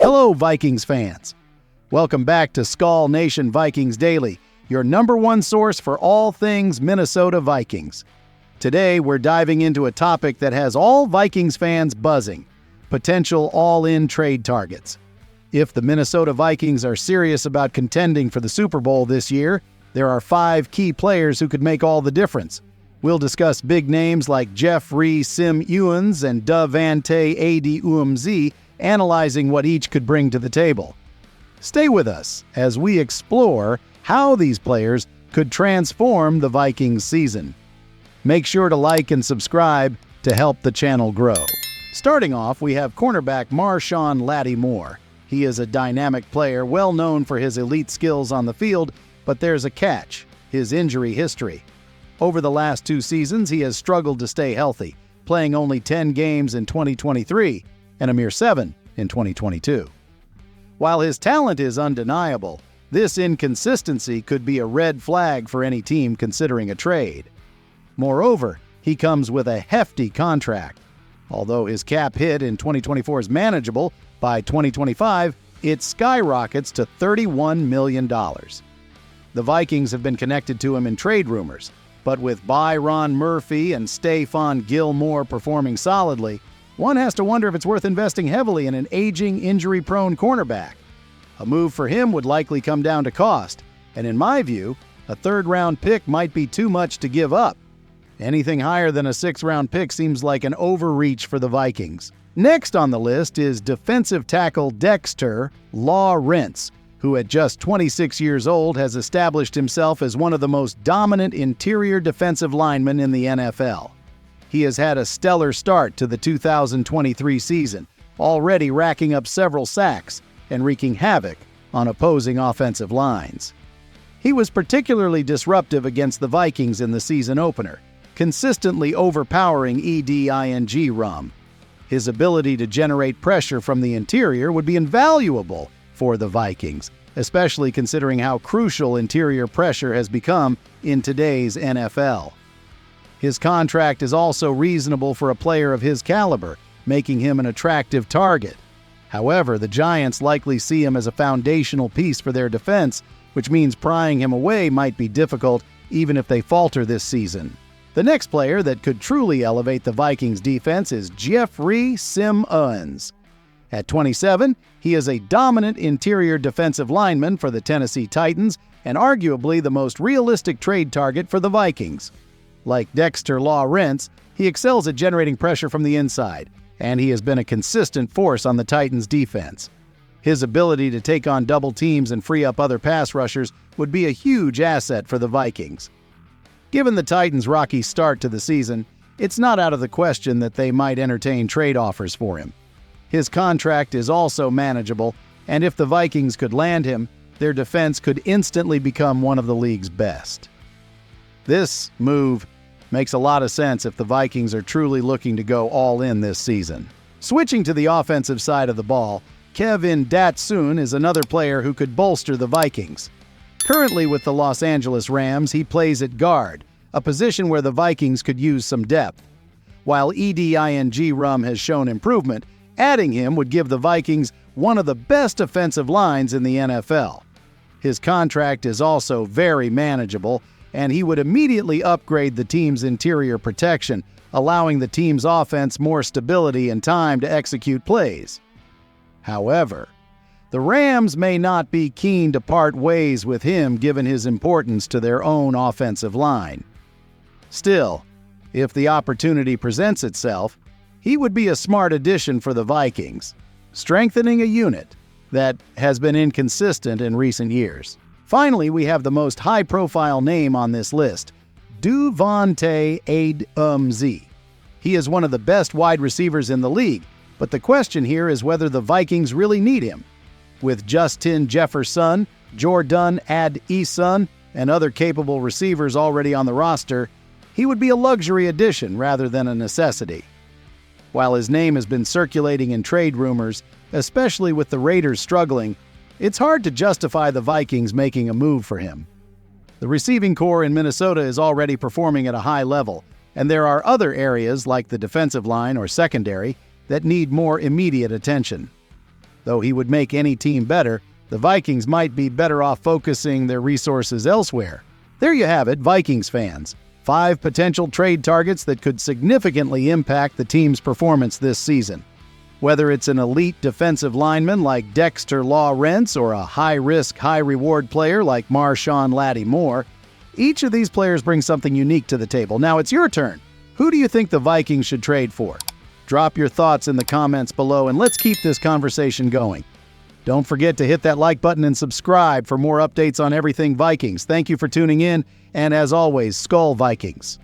Hello, Vikings fans. Welcome back to Skol Nation Vikings Daily, your #1 source for all things Minnesota Vikings. Today, we're diving into a topic that has all Vikings fans buzzing: potential all-in trade targets. If the Minnesota Vikings are serious about contending for the Super Bowl this year, there are 5 key players who could make all the difference. We'll discuss big names like Jeffrey Sim Ewens and Daunte Umz, analyzing what each could bring to the table. Stay with us as we explore how these players could transform the Vikings season. Make sure to like and subscribe to help the channel grow. Starting off, we have cornerback Marshawn Lattimore. He is a dynamic player, well known for his elite skills on the field, but there's a catch: his injury history. Over the last 2 seasons, he has struggled to stay healthy, playing only 10 games in 2023 and a mere 7 in 2022. While his talent is undeniable, this inconsistency could be a red flag for any team considering a trade. Moreover, he comes with a hefty contract. Although his cap hit in 2024 is manageable, by 2025, it skyrockets to $31 million. The Vikings have been connected to him in trade rumors, but with Byron Murphy and Stephon Gilmore performing solidly, one has to wonder if it's worth investing heavily in an aging, injury-prone cornerback. A move for him would likely come down to cost, and in my view, a 3rd-round pick might be too much to give up. Anything higher than a 6th-round pick seems like an overreach for the Vikings. Next on the list is defensive tackle Dexter Lawrin, who at just 26 years old has established himself as one of the most dominant interior defensive linemen in the NFL. He has had a stellar start to the 2023 season, already racking up several sacks and wreaking havoc on opposing offensive lines. He was particularly disruptive against the Vikings in the season opener, consistently overpowering EDING Rum. His ability to generate pressure from the interior would be invaluable for the Vikings, especially considering how crucial interior pressure has become in today's NFL. His contract is also reasonable for a player of his caliber, making him an attractive target. However, the Giants likely see him as a foundational piece for their defense, which means prying him away might be difficult even if they falter this season. The next player that could truly elevate the Vikings defense is Jeffrey Sim Ewens. At 27, he is a dominant interior defensive lineman for the Tennessee Titans and arguably the most realistic trade target for the Vikings. Like Dexter Lawrin, he excels at generating pressure from the inside, and he has been a consistent force on the Titans' defense. His ability to take on double teams and free up other pass rushers would be a huge asset for the Vikings. Given the Titans' rocky start to the season, it's not out of the question that they might entertain trade offers for him. His contract is also manageable, and if the Vikings could land him, their defense could instantly become one of the league's best. This move makes a lot of sense if the Vikings are truly looking to go all in this season. Switching to the offensive side of the ball, Kevin Datsun is another player who could bolster the Vikings. Currently with the Los Angeles Rams, he plays at guard, a position where the Vikings could use some depth. While EDING Rum has shown improvement, adding him would give the Vikings one of the best offensive lines in the NFL. His contract is also very manageable, and he would immediately upgrade the team's interior protection, allowing the team's offense more stability and time to execute plays. However, the Rams may not be keen to part ways with him given his importance to their own offensive line. Still, if the opportunity presents itself, he would be a smart addition for the Vikings, strengthening a unit that has been inconsistent in recent years. Finally, we have the most high-profile name on this list, Daunte Umz. He is one of the best wide receivers in the league, but the question here is whether the Vikings really need him. With Justin Jefferson, Jordan Addison, and other capable receivers already on the roster, he would be a luxury addition rather than a necessity. While his name has been circulating in trade rumors, especially with the Raiders struggling, it's hard to justify the Vikings making a move for him. The receiving core in Minnesota is already performing at a high level, and there are other areas like the defensive line or secondary that need more immediate attention. Though he would make any team better, the Vikings might be better off focusing their resources elsewhere. There you have it, Vikings fans. 5 potential trade targets that could significantly impact the team's performance this season. Whether it's an elite defensive lineman like Dexter Lawrin or a high-risk, high-reward player like Marshawn Lattimore, each of these players brings something unique to the table. Now it's your turn. Who do you think the Vikings should trade for? Drop your thoughts in the comments below and let's keep this conversation going. Don't forget to hit that like button and subscribe for more updates on everything Vikings. Thank you for tuning in, and as always, Skol Vikings.